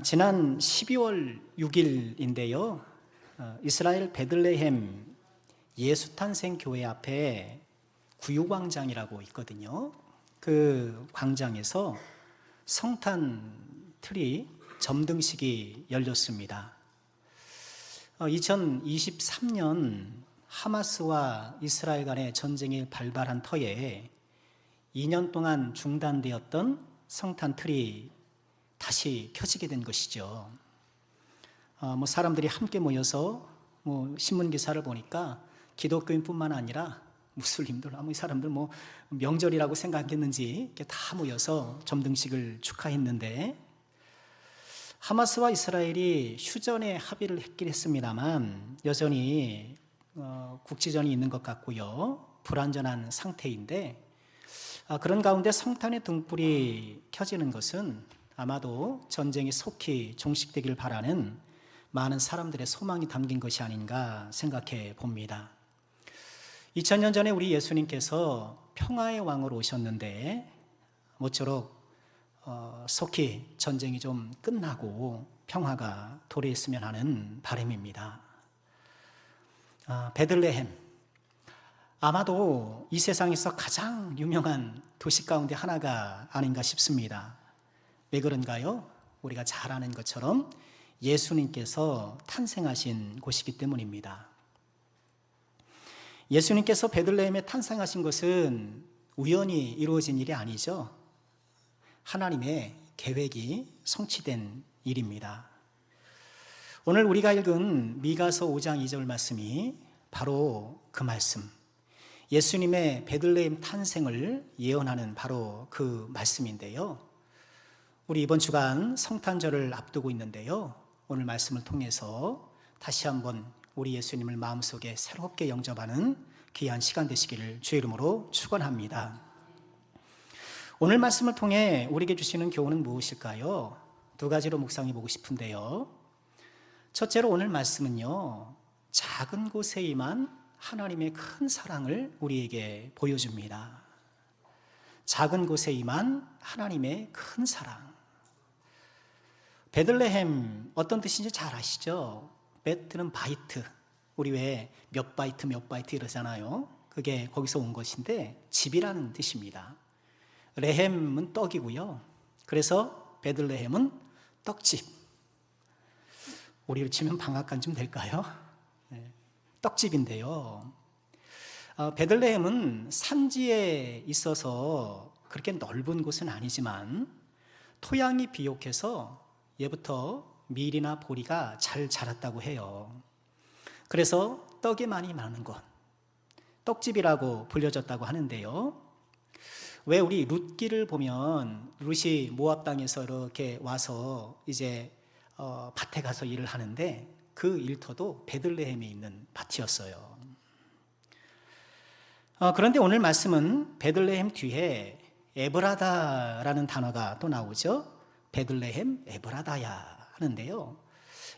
지난 12월 6일인데요. 이스라엘 베들레헴 예수탄생교회 앞에 구유광장이라고 있거든요. 그 광장에서 성탄 트리 점등식이 열렸습니다. 2023년 하마스와 이스라엘 간의 전쟁이 발발한 터에 2년 동안 중단되었던 성탄 트리 다시 켜지게 된 것이죠. 사람들이 함께 모여서 신문 기사를 보니까 기독교인뿐만 아니라 무슬림들, 이 사람들 명절이라고 생각했는지 이렇게 다 모여서 점등식을 축하했는데, 하마스와 이스라엘이 휴전에 합의를 했긴 했습니다만 여전히 국지전이 있는 것 같고요. 불안전한 상태인데, 그런 가운데 성탄의 등불이 켜지는 것은 아마도 전쟁이 속히 종식되길 바라는 많은 사람들의 소망이 담긴 것이 아닌가 생각해 봅니다. 2000년 전에 우리 예수님께서 평화의 왕으로 오셨는데 모쪼록 속히 전쟁이 좀 끝나고 평화가 도래했으면 하는 바람입니다. 베들레헴, 아마도 이 세상에서 가장 유명한 도시 가운데 하나가 아닌가 싶습니다. 왜 그런가요? 우리가 잘 아는 것처럼 예수님께서 탄생하신 곳이기 때문입니다. 예수님께서 베들레헴에 탄생하신 것은 우연히 이루어진 일이 아니죠. 하나님의 계획이 성취된 일입니다. 오늘 우리가 읽은 미가서 5장 2절 말씀이 바로 그 말씀, 예수님의 베들레헴 탄생을 예언하는 바로 그 말씀인데요. 우리 이번 주간 성탄절을 앞두고 있는데요. 오늘 말씀을 통해서 다시 한번 우리 예수님을 마음속에 새롭게 영접하는 귀한 시간 되시기를 주의 이름으로 축원합니다. 오늘 말씀을 통해 우리에게 주시는 교훈은 무엇일까요? 두 가지로 묵상해 보고 싶은데요. 첫째로 오늘 말씀은요, 작은 곳에 임한 하나님의 큰 사랑을 우리에게 보여줍니다. 작은 곳에 임한 하나님의 큰 사랑. 베들레헴 어떤 뜻인지 잘 아시죠? 베트는 바이트, 우리 왜 몇 바이트 이러잖아요. 그게 거기서 온 것인데 집이라는 뜻입니다. 레헴은 떡이고요. 그래서 베들레헴은 떡집. 우리로 치면 방앗간쯤 될까요? 떡집인데요. 베들레헴은 산지에 있어서 그렇게 넓은 곳은 아니지만 토양이 비옥해서 예부터 밀이나 보리가 잘 자랐다고 해요. 그래서 떡이 많이 나는 곳, 떡집이라고 불려졌다고 하는데요. 왜 우리 룻기를 보면 룻이 모압 땅에서 이렇게 와서 이제 밭에 가서 일을 하는데 그 일터도 베들레헴에 있는 밭이었어요. 그런데 오늘 말씀은 베들레헴 뒤에 에브라다라는 단어가 또 나오죠. 베들레헴 에브라다야 하는데요.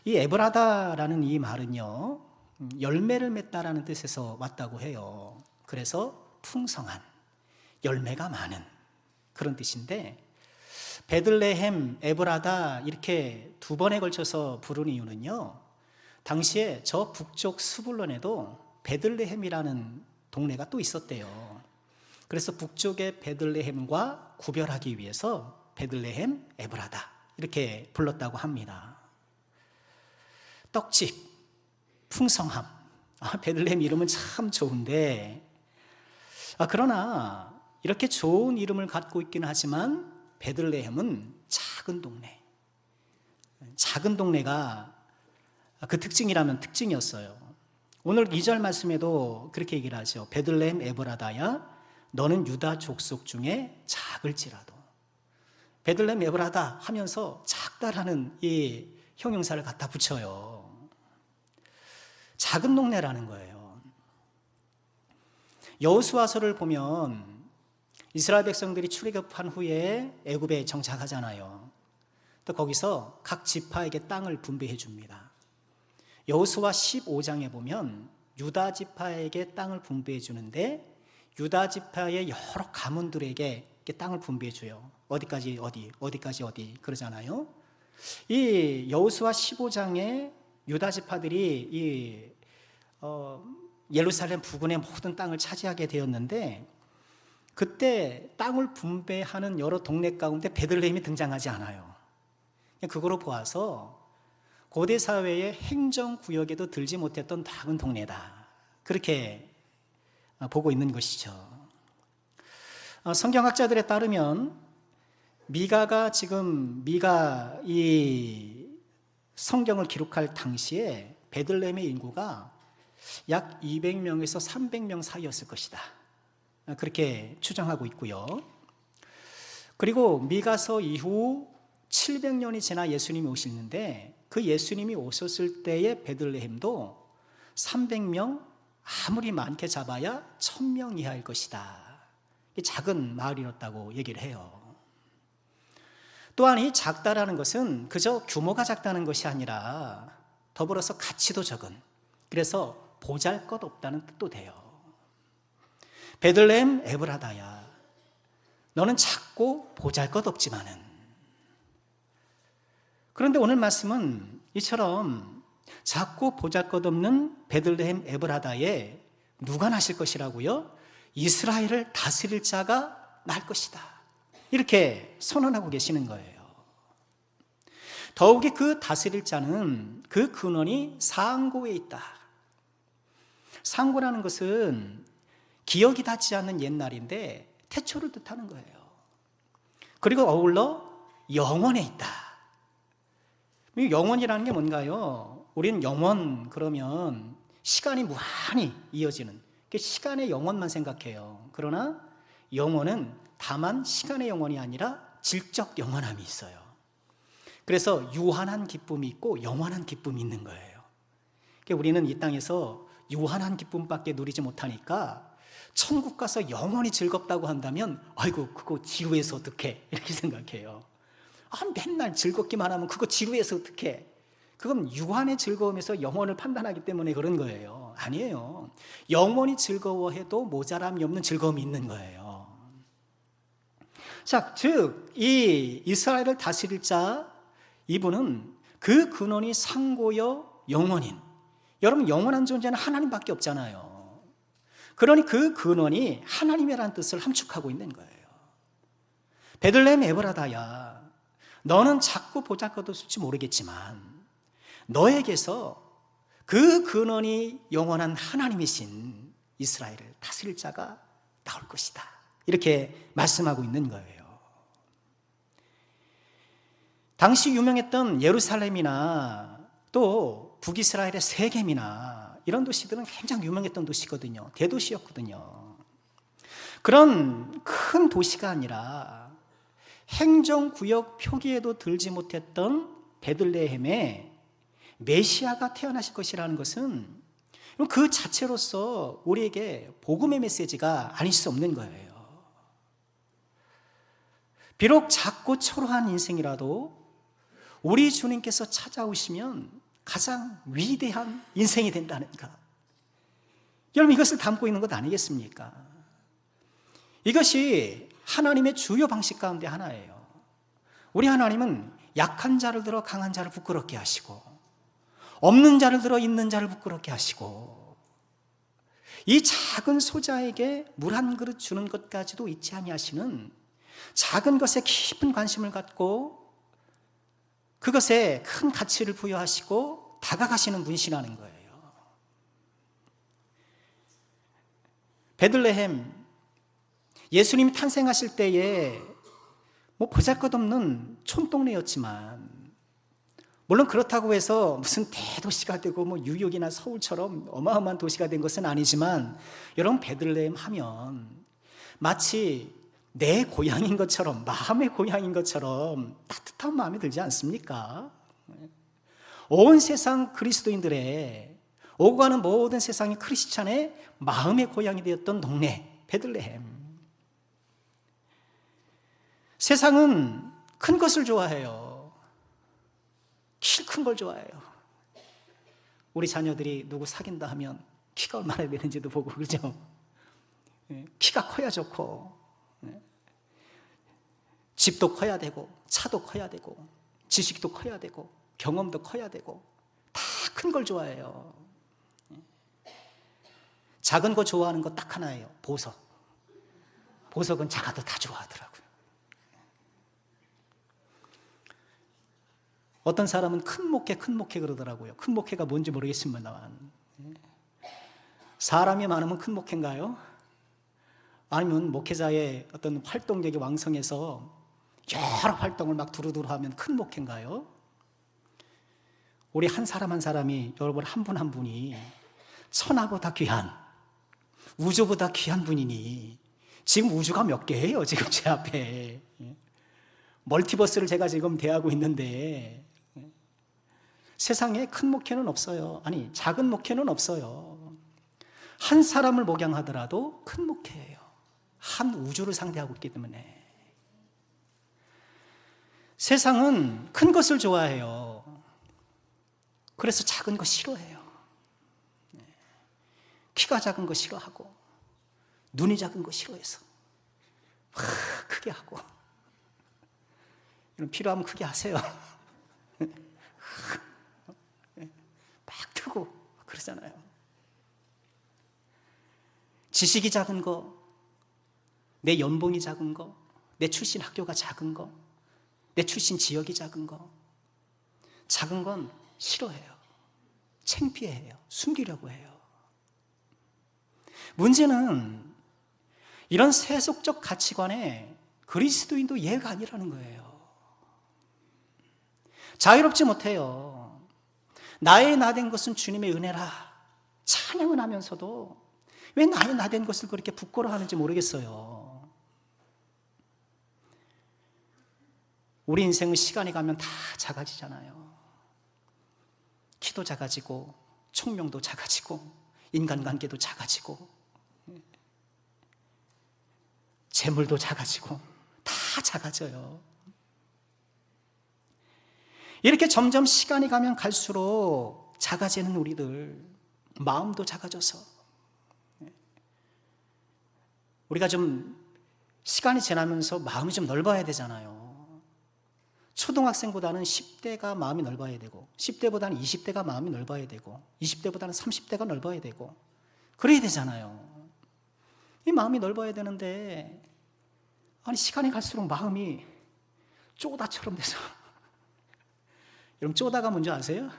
이 에브라다라는 이 말은요, 열매를 맺다라는 뜻에서 왔다고 해요. 그래서 풍성한, 열매가 많은 그런 뜻인데, 베들레헴 에브라다 이렇게 두 번에 걸쳐서 부르는 이유는요, 당시에 저 북쪽 스불론에도 베들레헴이라는 동네가 또 있었대요. 그래서 북쪽의 베들레헴과 구별하기 위해서 베들레헴 에브라다 이렇게 불렀다고 합니다. 떡집, 풍성함. 베들레헴 이름은 참 좋은데, 그러나 이렇게 좋은 이름을 갖고 있기는 하지만 베들레헴은 작은 동네. 작은 동네가 그 특징이라면 특징이었어요. 오늘 2절 말씀에도 그렇게 얘기를 하죠. 베들레헴 에브라다야, 너는 유다 족속 중에 작을지라도. 베들레헴 에브라다 하면서 작다라는 이 형용사를 갖다 붙여요. 작은 동네라는 거예요. 여호수아서를 보면 이스라엘 백성들이 출애굽한 후에 애굽에 정착하잖아요. 또 거기서 각 지파에게 땅을 분배해 줍니다. 여호수아 15장에 보면 유다 지파에게 땅을 분배해 주는데 유다 지파의 여러 가문들에게 땅을 분배해 줘요. 어디까지 어디, 어디까지 어디 그러잖아요. 이 여호수아 15장에 유다 지파들이 예루살렘 부근의 모든 땅을 차지하게 되었는데, 그때 땅을 분배하는 여러 동네 가운데 베들레헴이 등장하지 않아요. 그거로 보아서 고대 사회의 행정구역에도 들지 못했던 작은 동네다, 그렇게 보고 있는 것이죠. 성경학자들에 따르면 미가 이 성경을 기록할 당시에 베들레헴의 인구가 약 200명에서 300명 사이였을 것이다, 그렇게 추정하고 있고요. 그리고 미가서 이후 700년이 지나 예수님이 오시는데, 그 예수님이 오셨을 때의 베들레헴도 300명, 아무리 많게 잡아야 1000명 이하일 것이다, 작은 마을이었다고 얘기를 해요. 또한 이 작다라는 것은 그저 규모가 작다는 것이 아니라 더불어서 가치도 적은, 그래서 보잘것없다는 뜻도 돼요. 베들레헴 에브라다야, 너는 작고 보잘것없지만은. 그런데 오늘 말씀은 이처럼 작고 보잘것없는 베들레헴 에브라다에 누가 나실 것이라고요? 이스라엘을 다스릴 자가 날 것이다, 이렇게 선언하고 계시는 거예요. 더욱이 그 다스릴 자는 그 근원이 상고에 있다. 상고라는 것은 기억이 닿지 않는 옛날인데 태초를 뜻하는 거예요. 그리고 어울러 영원에 있다. 영원이라는 게 뭔가요? 우리는 영원 그러면 시간이 무한히 이어지는, 시간의 영원만 생각해요. 그러나 영원은 다만 시간의 영원이 아니라 질적 영원함이 있어요. 그래서 유한한 기쁨이 있고 영원한 기쁨이 있는 거예요. 우리는 이 땅에서 유한한 기쁨밖에 누리지 못하니까 천국 가서 영원히 즐겁다고 한다면, 아이고 그거 지루해서 어떡해, 이렇게 생각해요. 맨날 즐겁기만 하면 그거 지루해서 어떡해. 그건 유한의 즐거움에서 영원을 판단하기 때문에 그런 거예요. 아니에요. 영원히 즐거워해도 모자람이 없는 즐거움이 있는 거예요. 자, 즉 이 이스라엘을 다스릴 자, 이분은 그 근원이 상고여 영원인, 여러분 영원한 존재는 하나님밖에 없잖아요. 그러니 그 근원이 하나님이라는 뜻을 함축하고 있는 거예요. 베들레헴 에브라다야, 너는 작고 보잘것없을지 모르겠지만 너에게서 그 근원이 영원한 하나님이신 이스라엘을 다스릴 자가 나올 것이다, 이렇게 말씀하고 있는 거예요. 당시 유명했던 예루살렘이나 또 북이스라엘의 세겜이나 이런 도시들은 굉장히 유명했던 도시거든요. 대도시였거든요. 그런 큰 도시가 아니라 행정구역 표기에도 들지 못했던 베들레헴에 메시아가 태어나실 것이라는 것은 그 자체로서 우리에게 복음의 메시지가 아닐 수 없는 거예요. 비록 작고 초라한 인생이라도 우리 주님께서 찾아오시면 가장 위대한 인생이 된다는 것, 여러분 이것을 담고 있는 것 아니겠습니까? 이것이 하나님의 주요 방식 가운데 하나예요. 우리 하나님은 약한 자를 들어 강한 자를 부끄럽게 하시고, 없는 자를 들어 있는 자를 부끄럽게 하시고, 이 작은 소자에게 물 한 그릇 주는 것까지도 잊지 아니하시는, 작은 것에 깊은 관심을 갖고 그것에 큰 가치를 부여하시고 다가가시는 분이시라는 거예요. 베들레헴, 예수님이 탄생하실 때에 보잘것없는 촌동네였지만, 물론 그렇다고 해서 무슨 대도시가 되고 뉴욕이나 서울처럼 어마어마한 도시가 된 것은 아니지만, 여러분 베들레헴 하면 마치 내 고향인 것처럼, 마음의 고향인 것처럼 따뜻한 마음이 들지 않습니까? 온 세상 그리스도인들의, 오고 가는 모든 세상의 크리스찬의 마음의 고향이 되었던 동네 베들레헴. 세상은 큰 것을 좋아해요. 키 큰 걸 좋아해요. 우리 자녀들이 누구 사귄다 하면 키가 얼마나 되는지도 보고 그러죠. 키가 커야 좋고, 집도 커야 되고 차도 커야 되고 지식도 커야 되고 경험도 커야 되고 다 큰 걸 좋아해요. 작은 거 좋아하는 거 딱 하나예요. 보석. 보석은 작아도 다 좋아하더라고요. 어떤 사람은 큰 목회 그러더라고요. 큰 목회가 뭔지 모르겠지만 사람이 많으면 큰 목회인가요? 아니면 목회자의 어떤 활동력이 왕성해서 여러 활동을 막 두루두루 하면 큰 목회인가요? 우리 한 사람 한 사람이, 여러분 한 분 한 분이 천하보다 귀한, 우주보다 귀한 분이니 지금 우주가 몇 개예요? 지금 제 앞에 멀티버스를 제가 지금 대하고 있는데 세상에 큰 목회는 없어요. 아니, 작은 목회는 없어요. 한 사람을 목양하더라도 큰 목회예요. 한 우주를 상대하고 있기 때문에. 세상은 큰 것을 좋아해요. 그래서 작은 거 싫어해요. 키가 작은 거 싫어하고 눈이 작은 거 싫어해서 크게 하고, 이런 필요하면 크게 하세요. 막 트고 그러잖아요. 지식이 작은 거, 내 연봉이 작은 거, 내 출신 학교가 작은 거, 내 출신 지역이 작은 거, 작은 건 싫어해요. 창피해요. 숨기려고 해요. 문제는 이런 세속적 가치관에 그리스도인도 예가 아니라는 거예요. 자유롭지 못해요. 나의 나된 것은 주님의 은혜라 찬양은 하면서도 왜 나의 나된 것을 그렇게 부끄러워하는지 모르겠어요. 우리 인생은 시간이 가면 다 작아지잖아요. 키도 작아지고 총명도 작아지고 인간관계도 작아지고 재물도 작아지고 다 작아져요. 이렇게 점점 시간이 가면 갈수록 작아지는 우리들, 마음도 작아져서 우리가 좀 시간이 지나면서 마음이 좀 넓어야 되잖아요. 초등학생보다는 10대가 마음이 넓어야 되고 10대보다는 20대가 마음이 넓어야 되고 20대보다는 30대가 넓어야 되고 그래야 되잖아요. 이 마음이 넓어야 되는데 아니 시간이 갈수록 마음이 쪼다처럼 돼서 여러분 쪼다가 뭔지 아세요?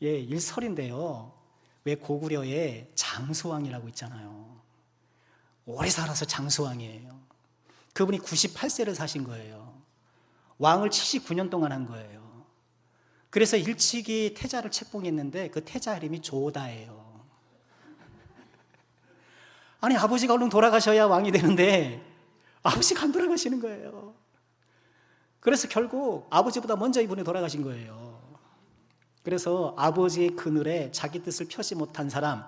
예, 일설인데요. 왜 고구려에 장소왕이라고 있잖아요. 오래 살아서 장소왕이에요. 그분이 98세를 사신 거예요. 왕을 79년 동안 한 거예요. 그래서 일찍이 태자를 책봉했는데 그 태자 이름이 조다예요. 아니 아버지가 얼른 돌아가셔야 왕이 되는데 아버지가 안 돌아가시는 거예요. 그래서 결국 아버지보다 먼저 이분이 돌아가신 거예요. 그래서 아버지의 그늘에 자기 뜻을 펴지 못한 사람,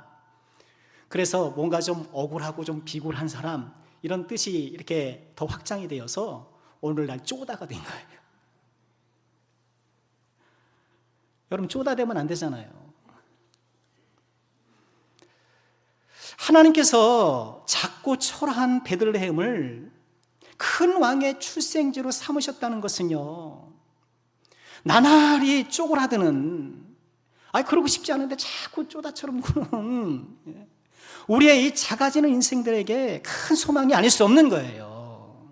그래서 뭔가 좀 억울하고 좀 비굴한 사람, 이런 뜻이 이렇게 더 확장이 되어서 오늘날 쪼다가 된 거예요. 여러분 쪼다 되면 안 되잖아요. 하나님께서 작고 초라한 베들레헴을 큰 왕의 출생지로 삼으셨다는 것은요, 나날이 쪼그라드는, 그러고 싶지 않은데 자꾸 쪼다처럼 구는 우리의 이 작아지는 인생들에게 큰 소망이 아닐 수 없는 거예요.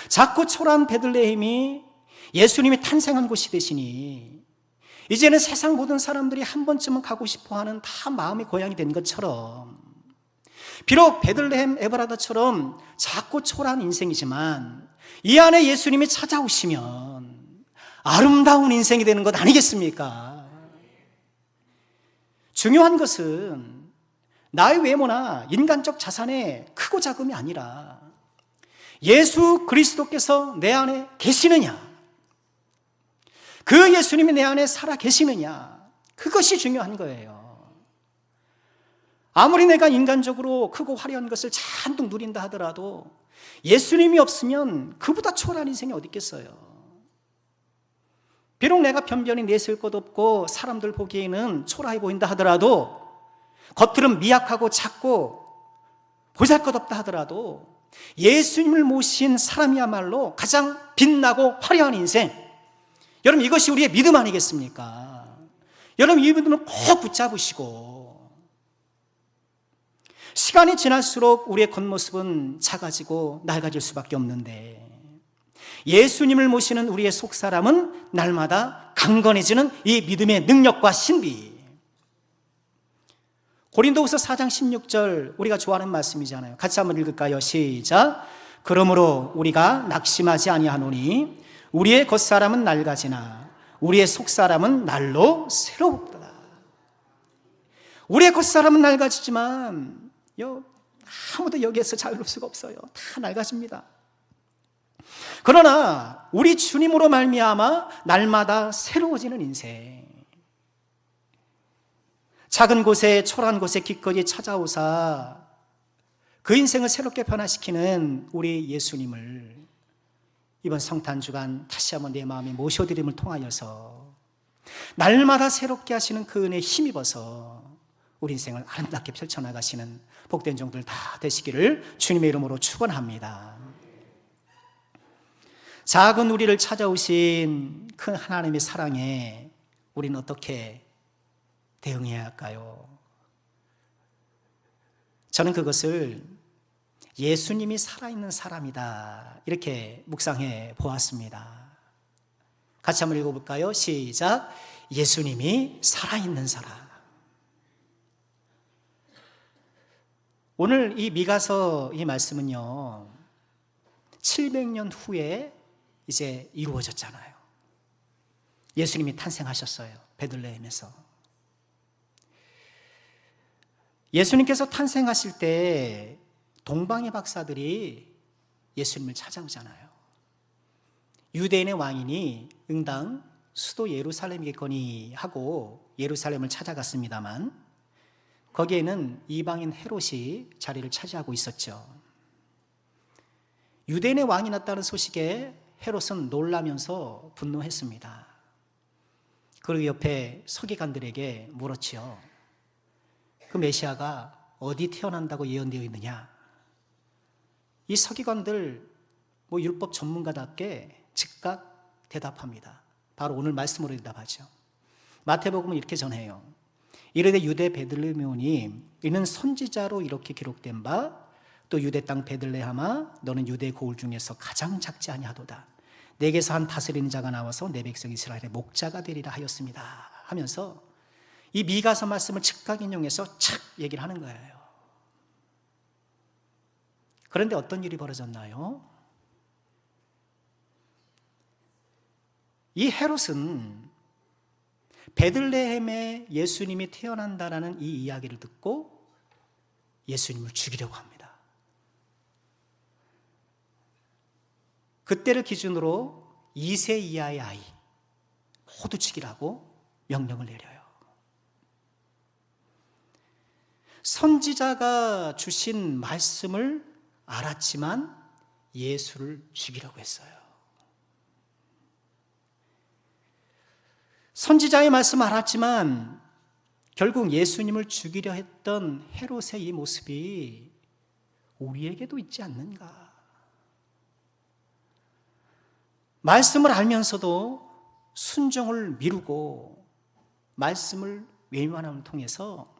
작고 초라한 베들레헴이 예수님이 탄생한 곳이 되시니 이제는 세상 모든 사람들이 한 번쯤은 가고 싶어하는 다 마음의 고향이 된 것처럼, 비록 베들레헴 에브라다처럼 작고 초라한 인생이지만 이 안에 예수님이 찾아오시면 아름다운 인생이 되는 것 아니겠습니까? 중요한 것은 나의 외모나 인간적 자산의 크고 작음이 아니라 예수 그리스도께서 내 안에 계시느냐, 그 예수님이 내 안에 살아 계시느냐, 그것이 중요한 거예요. 아무리 내가 인간적으로 크고 화려한 것을 잔뜩 누린다 하더라도 예수님이 없으면 그보다 초라한 인생이 어디 있겠어요. 비록 내가 변변히 내세울 것 없고 사람들 보기에는 초라해 보인다 하더라도, 겉으로는 미약하고 작고 보잘것없다 하더라도 예수님을 모신 사람이야말로 가장 빛나고 화려한 인생. 여러분, 이것이 우리의 믿음 아니겠습니까? 여러분, 이 믿음을 꼭 붙잡으시고, 시간이 지날수록 우리의 겉모습은 작아지고 낡아질 수밖에 없는데, 예수님을 모시는 우리의 속사람은 날마다 강건해지는 이 믿음의 능력과 신비. 고린도후서 4장 16절, 우리가 좋아하는 말씀이잖아요. 같이 한번 읽을까요? 시작. 그러므로 우리가 낙심하지 아니하노니 우리의 겉사람은 낡아지나 우리의 속사람은 날로 새롭도다. 우리의 겉사람은 낡아지지만 아무도 여기에서 자유로울 수가 없어요. 다 낡아집니다. 그러나 우리 주님으로 말미암아 날마다 새로워지는 인생. 작은 곳에 초라한 곳에 기꺼이 찾아오사 그 인생을 새롭게 변화시키는 우리 예수님을 이번 성탄주간 다시 한번 내 마음에 모셔드림을 통하여서 날마다 새롭게 하시는 그 은혜에 힘입어서 우리 인생을 아름답게 펼쳐나가시는 복된 종들 다 되시기를 주님의 이름으로 축원합니다. 작은 우리를 찾아오신 큰 하나님의 사랑에 우리는 어떻게 대응해야 할까요? 저는 그것을 예수님이 살아있는 사람이다, 이렇게 묵상해 보았습니다. 같이 한번 읽어볼까요? 시작. 예수님이 살아있는 사람. 오늘 이 미가서 이 말씀은요, 700년 후에 이제 이루어졌잖아요. 예수님이 탄생하셨어요. 베들레헴에서. 예수님께서 탄생하실 때 동방의 박사들이 예수님을 찾아오잖아요. 유대인의 왕이니 응당 수도 예루살렘이겠거니 하고 예루살렘을 찾아갔습니다만 거기에는 이방인 헤롯이 자리를 차지하고 있었죠. 유대인의 왕이 났다는 소식에 헤롯은 놀라면서 분노했습니다. 그리고 옆에 서기관들에게 물었지요. 그 메시아가 어디 태어난다고 예언되어 있느냐? 이 서기관들 율법 전문가답게 즉각 대답합니다. 바로 오늘 말씀으로 대답하죠. 마태복음은 이렇게 전해요. 이르되 유대 베들레헴이오니 이는 선지자로 이렇게 기록된 바 또 유대 땅 베들레헴아 너는 유대 고을 중에서 가장 작지 아니하도다. 내게서 한 다스리는 자가 나와서 내 백성 이스라엘의 목자가 되리라 하였습니다 하면서 이 미가서 말씀을 즉각 인용해서 착 얘기를 하는 거예요. 그런데 어떤 일이 벌어졌나요? 이 헤롯은 베들레헴에 예수님이 태어난다라는 이 이야기를 듣고 예수님을 죽이려고 합니다. 그때를 기준으로 2세 이하의 아이 모두 죽이라고 명령을 내려요. 선지자가 주신 말씀을 알았지만 예수를 죽이려고 했어요. 선지자의 말씀을 알았지만 결국 예수님을 죽이려 했던 헤롯의 이 모습이 우리에게도 있지 않는가? 말씀을 알면서도 순종을 미루고 말씀을 외면함을 통해서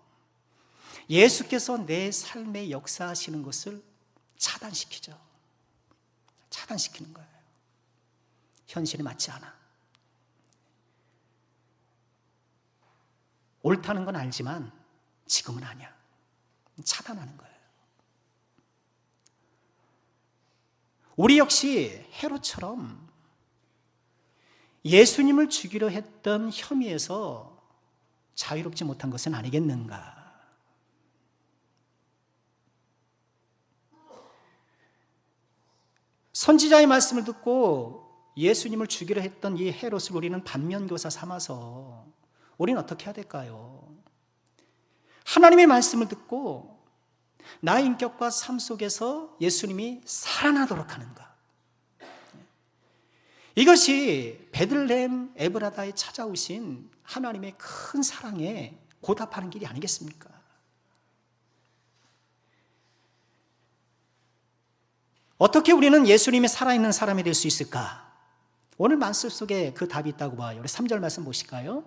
예수께서 내 삶에 역사하시는 것을 차단시키죠. 차단시키는 거예요. 현실에 맞지 않아. 옳다는 건 알지만 지금은 아니야. 차단하는 거예요. 우리 역시 헤롯처럼 예수님을 죽이려 했던 혐의에서 자유롭지 못한 것은 아니겠는가? 선지자의 말씀을 듣고 예수님을 죽이려 했던 이 헤롯을 우리는 반면교사 삼아서 우리는 어떻게 해야 될까요? 하나님의 말씀을 듣고 나의 인격과 삶 속에서 예수님이 살아나도록 하는가? 이것이 베들레헴 에브라다에 찾아오신 하나님의 큰 사랑에 보답하는 길이 아니겠습니까? 어떻게 우리는 예수님이 살아있는 사람이 될 수 있을까? 오늘 말씀 속에 그 답이 있다고 봐요. 우리 3절 말씀 보실까요?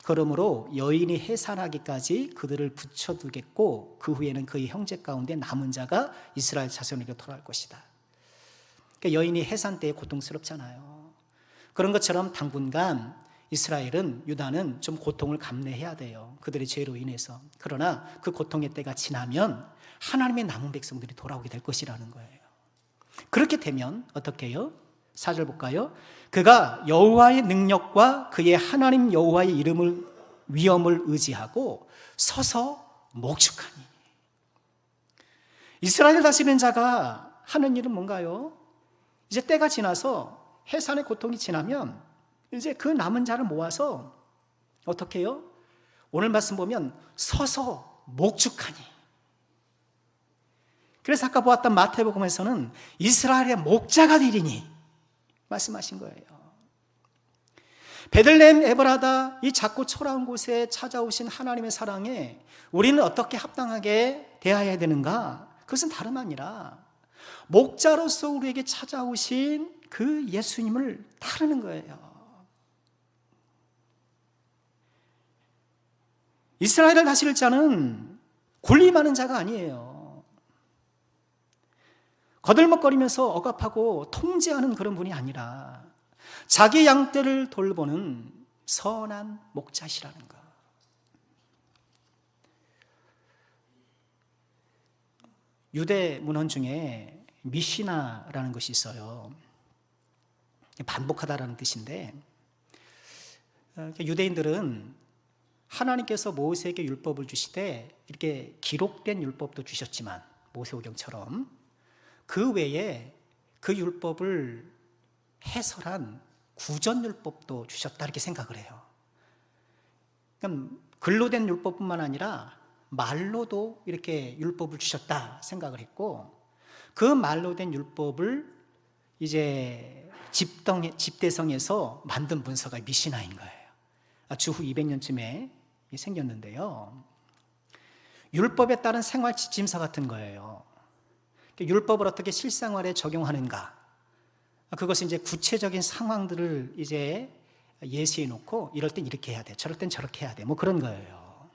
그러므로 여인이 해산하기까지 그들을 붙여두겠고 그 후에는 그의 형제 가운데 남은 자가 이스라엘 자손에게 돌아올 것이다. 그러니까 여인이 해산 때에 고통스럽잖아요. 그런 것처럼 당분간 이스라엘은, 유다는 좀 고통을 감내해야 돼요. 그들의 죄로 인해서. 그러나 그 고통의 때가 지나면 하나님의 남은 백성들이 돌아오게 될 것이라는 거예요. 그렇게 되면 어떻게 해요? 4절 볼까요? 그가 여호와의 능력과 그의 하나님 여호와의 이름을 위엄을 의지하고 서서 목축하니. 이스라엘 다스리는 자가 하는 일은 뭔가요? 이제 때가 지나서 해산의 고통이 지나면 이제 그 남은 자를 모아서 어떻게 해요? 오늘 말씀 보면 서서 목축하니. 그래서 아까 보았던 마태복음에서는 이스라엘의 목자가 되리니 말씀하신 거예요. 베들레헴 에브라다, 이 작고 초라한 곳에 찾아오신 하나님의 사랑에 우리는 어떻게 합당하게 대해야 되는가? 그것은 다름 아니라 목자로서 우리에게 찾아오신 그 예수님을 따르는 거예요. 이스라엘을 다스릴 자는 군림하는 자가 아니에요. 거들먹거리면서 억압하고 통제하는 그런 분이 아니라 자기 양떼를 돌보는 선한 목자시라는 것. 유대 문헌 중에 미시나라는 것이 있어요. 반복하다라는 뜻인데, 유대인들은 하나님께서 모세에게 율법을 주시되 이렇게 기록된 율법도 주셨지만 모세오경처럼 그 외에 그 율법을 해설한 구전율법도 주셨다 이렇게 생각을 해요. 그러니까 글로 된 율법뿐만 아니라 말로도 이렇게 율법을 주셨다 생각을 했고, 그 말로 된 율법을 이제 집대성에서 만든 문서가 미시나인 거예요. 주후 200년쯤에 생겼는데요. 율법에 따른 생활 지침서 같은 거예요. 율법을 어떻게 실생활에 적용하는가, 그것은 이제 구체적인 상황들을 이제 예시해 놓고 이럴 땐 이렇게 해야 돼, 저럴 땐 저렇게 해야 돼, 뭐 그런 거예요.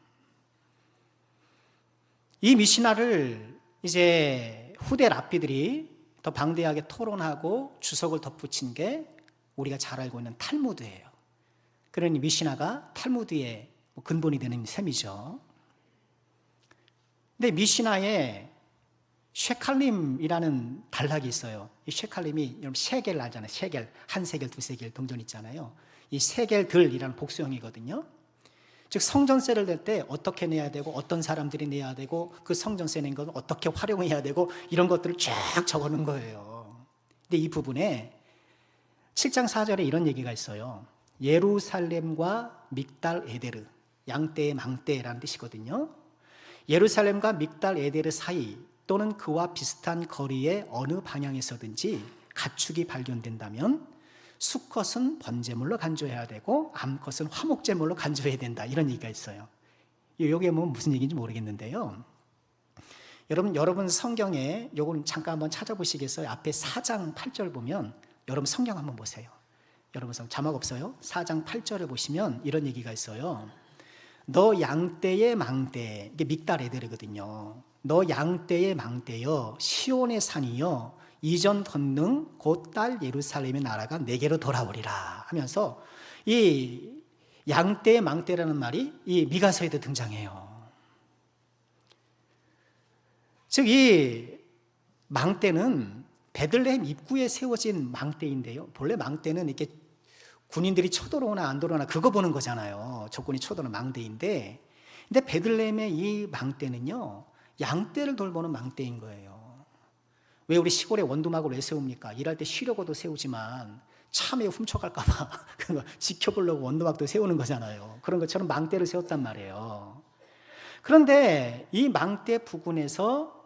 이 미시나를 이제 후대 랍비들이 더 방대하게 토론하고 주석을 덧붙인 게 우리가 잘 알고 있는 탈무드예요. 그러니 미시나가 탈무드의 근본이 되는 셈이죠. 근데 미시나에 쉐칼림이라는 단락이 있어요. 이 쉐칼림이 여러분 세겔 알잖아요. 세겔, 한 세겔, 두 세겔 동전 있잖아요. 이 세겔들이라는 복수형이거든요. 즉 성전세를 낼 때 어떻게 내야 되고 어떤 사람들이 내야 되고 그 성전세 낸 것은 어떻게 활용해야 되고 이런 것들을 쫙 적어놓은 거예요. 근데 이 부분에 7장 4절에 이런 얘기가 있어요. 예루살렘과 믹달 에데르, 양떼의 망대라는 뜻이거든요. 예루살렘과 믹달 에데르 사이 또는 그와 비슷한 거리의 어느 방향에서든지 가축이 발견된다면 수컷은 번제물로 간주해야 되고 암컷은 화목제물로 간주해야 된다, 이런 얘기가 있어요. 이게 뭐 무슨 얘기인지 모르겠는데요. 여러분 성경에 요걸 잠깐 한번 찾아보시겠어요? 앞에 4장 8절 보면, 여러분 성경 한번 보세요. 여러분 자막 없어요? 4장 8절에 보시면 이런 얘기가 있어요. 너 양떼의 망대, 이게 믹달 에데르거든요. 너 양떼의 망대여 시온의 산이여 이전 권능 곧 딸 예루살렘의 나라가 내게로 돌아오리라 하면서 이 양떼의 망대라는 말이 이 미가서에도 등장해요. 즉 이 망대는 베들레헴 입구에 세워진 망대인데요. 본래 망대는 이렇게 군인들이 쳐들어오나 안 들어오나 그거 보는 거잖아요. 적군이 쳐들어오는 망대인데, 근데 베들레헴의 이 망대는요, 양떼를 돌보는 망대인 거예요. 왜 우리 시골에 원두막을 왜 세웁니까? 일할 때 쉬려고도 세우지만 참에 훔쳐갈까 봐 그거 지켜보려고 원두막도 세우는 거잖아요. 그런 것처럼 망대를 세웠단 말이에요. 그런데 이 망대 부근에서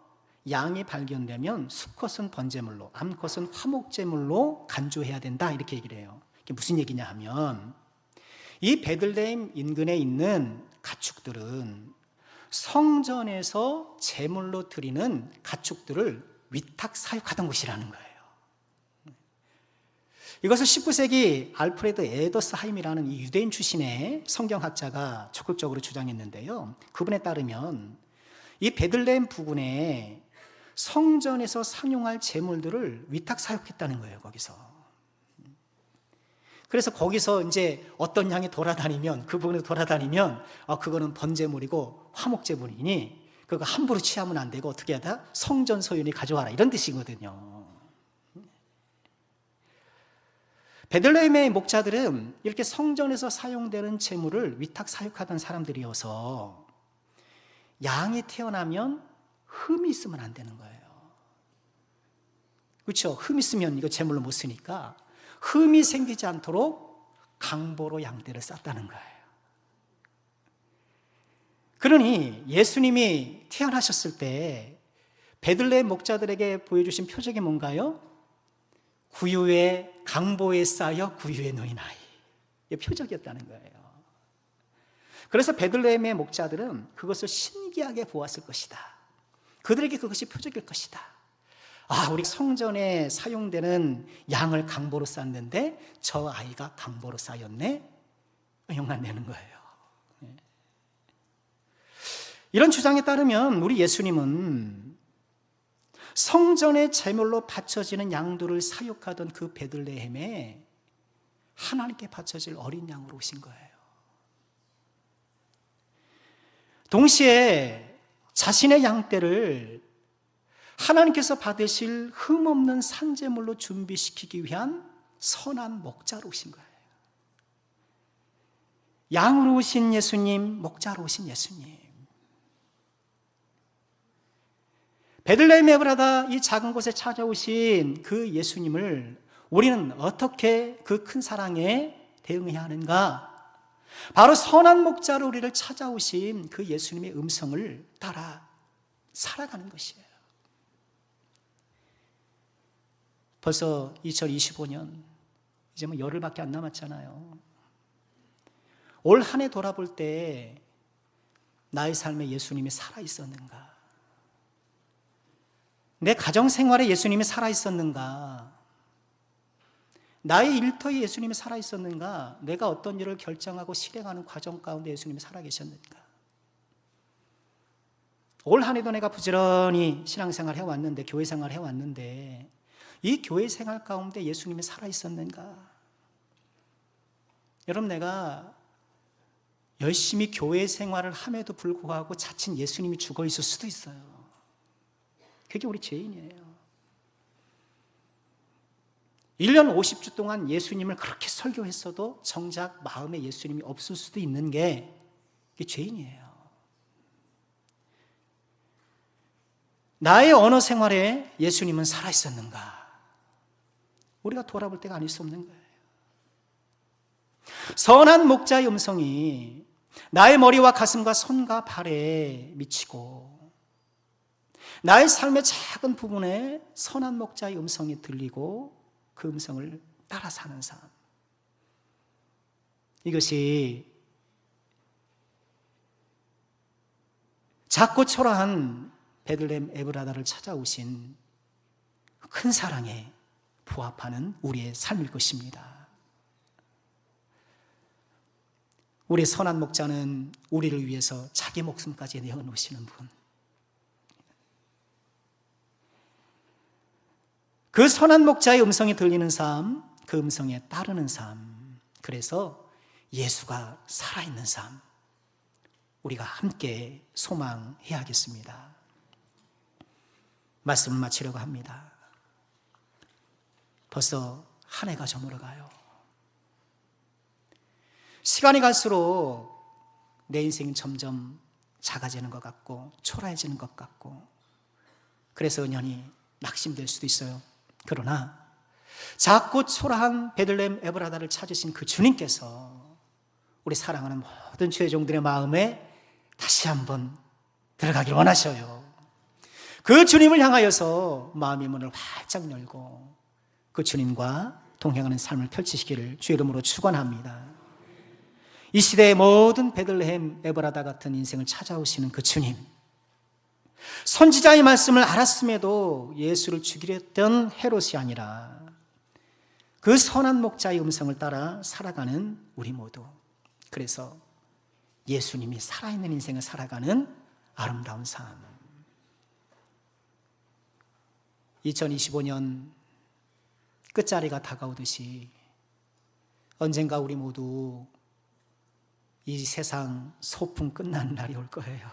양이 발견되면 수컷은 번제물로, 암컷은 화목제물로 간주해야 된다, 이렇게 얘기를 해요. 이게 무슨 얘기냐 하면, 이 베들레헴 인근에 있는 가축들은 성전에서 제물로 드리는 가축들을 위탁 사육하던 곳이라는 거예요. 이것을 19세기 알프레드 에더스하임이라는 이 유대인 출신의 성경학자가 적극적으로 주장했는데요. 그분에 따르면 이 베들레헴 부근에 성전에서 상용할 제물들을 위탁 사육했다는 거예요, 거기서. 그래서 거기서 이제 어떤 양이 돌아다니면, 그 부분에 돌아다니면, 그거는 번제물이고 화목제물이니, 그거 함부로 취하면 안 되고, 어떻게 하다? 성전 소유니 가져와라. 이런 뜻이거든요. 베들레헴의 목자들은 이렇게 성전에서 사용되는 제물을 위탁 사육하던 사람들이어서 양이 태어나면 흠이 있으면 안 되는 거예요. 그렇죠? 흠 있으면 이거 제물로 못 쓰니까 흠이 생기지 않도록 강보로 양떼를 쌌다는 거예요. 그러니 예수님이 태어나셨을 때 베들레헴 목자들에게 보여주신 표적이 뭔가요? 구유에 강보에 쌓여 구유에 놓인 아이. 이게 표적이었다는 거예요. 그래서 베들레헴의 목자들은 그것을 신기하게 보았을 것이다. 그들에게 그것이 표적일 것이다. 우리 성전에 사용되는 양을 강보로 쌌는데 저 아이가 강보로 쌓였네? 용납되는 거예요. 이런 주장에 따르면 우리 예수님은 성전의 제물로 바쳐지는 양들을 사육하던 그 베들레헴에 하나님께 바쳐질 어린 양으로 오신 거예요. 동시에 자신의 양떼를 하나님께서 받으실 흠없는 산제물로 준비시키기 위한 선한 목자로 오신 거예요. 양으로 오신 예수님, 목자로 오신 예수님. 베들레헴 에브라다 이 작은 곳에 찾아오신 그 예수님을 우리는 어떻게 그 큰 사랑에 대응해야 하는가? 바로 선한 목자로 우리를 찾아오신 그 예수님의 음성을 따라 살아가는 것이에요. 벌써 2025년, 이제 뭐 열흘밖에 안 남았잖아요. 올 한 해 돌아볼 때 나의 삶에 예수님이 살아있었는가? 내 가정생활에 예수님이 살아있었는가? 나의 일터에 예수님이 살아있었는가? 내가 어떤 일을 결정하고 실행하는 과정 가운데 예수님이 살아계셨는가? 올 한 해도 내가 부지런히 신앙생활 해왔는데, 교회생활 해왔는데 이 교회생활 가운데 예수님이 살아있었는가? 여러분, 내가 열심히 교회생활을 함에도 불구하고 자칫 예수님이 죽어있을 수도 있어요. 그게 우리 죄인이에요. 1년 50주 동안 예수님을 그렇게 설교했어도 정작 마음에 예수님이 없을 수도 있는 게 그게 죄인이에요. 나의 언어 생활에 예수님은 살아있었는가? 우리가 돌아볼 때가 아닐 수 없는 거예요. 선한 목자의 음성이 나의 머리와 가슴과 손과 발에 미치고 나의 삶의 작은 부분에 선한 목자의 음성이 들리고 그 음성을 따라 사는 삶. 이것이 작고 초라한 베들레헴 에브라다를 찾아오신 큰 사랑에 부합하는 우리의 삶일 것입니다. 우리의 선한 목자는 우리를 위해서 자기 목숨까지 내어놓으시는 분. 그 선한 목자의 음성이 들리는 삶, 그 음성에 따르는 삶, 그래서 예수가 살아있는 삶, 우리가 함께 소망해야겠습니다. 말씀을 마치려고 합니다. 벌써 한 해가 저물어가요. 시간이 갈수록 내 인생이 점점 작아지는 것 같고 초라해지는 것 같고, 그래서 연연히 낙심될 수도 있어요. 그러나 작고 초라한 베들레헴 에브라다를 찾으신 그 주님께서 우리 사랑하는 모든 죄종들의 마음에 다시 한번 들어가길 원하셔요. 그 주님을 향하여서 마음의 문을 활짝 열고 그 주님과 동행하는 삶을 펼치시기를 주의 이름으로 축원합니다. 이 시대의 모든 베들레헴 에브라다 같은 인생을 찾아오시는 그 주님, 선지자의 말씀을 알았음에도 예수를 죽이려 했던 헤롯이 아니라 그 선한 목자의 음성을 따라 살아가는 우리 모두. 그래서 예수님이 살아있는 인생을 살아가는 아름다운 삶. 2025년 끝자리가 다가오듯이 언젠가 우리 모두 이 세상 소풍 끝나는 날이 올 거예요.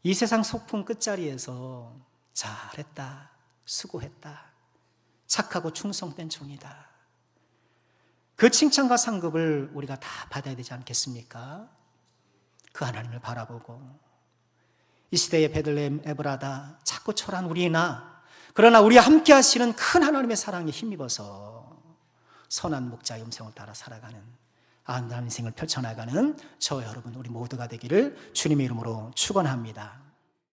이 세상 소풍 끝자리에서 잘했다, 수고했다, 착하고 충성된 종이다, 그 칭찬과 상급을 우리가 다 받아야 되지 않겠습니까? 그 하나님을 바라보고 이 시대의 베들레헴 에브라다 작고 초라한 우리나, 그러나 우리와 함께 하시는 큰 하나님의 사랑에 힘입어서 선한 목자의 음성을 따라 살아가는 아름다운 인생을 펼쳐나가는 저와 여러분 우리 모두가 되기를 주님의 이름으로 축원합니다.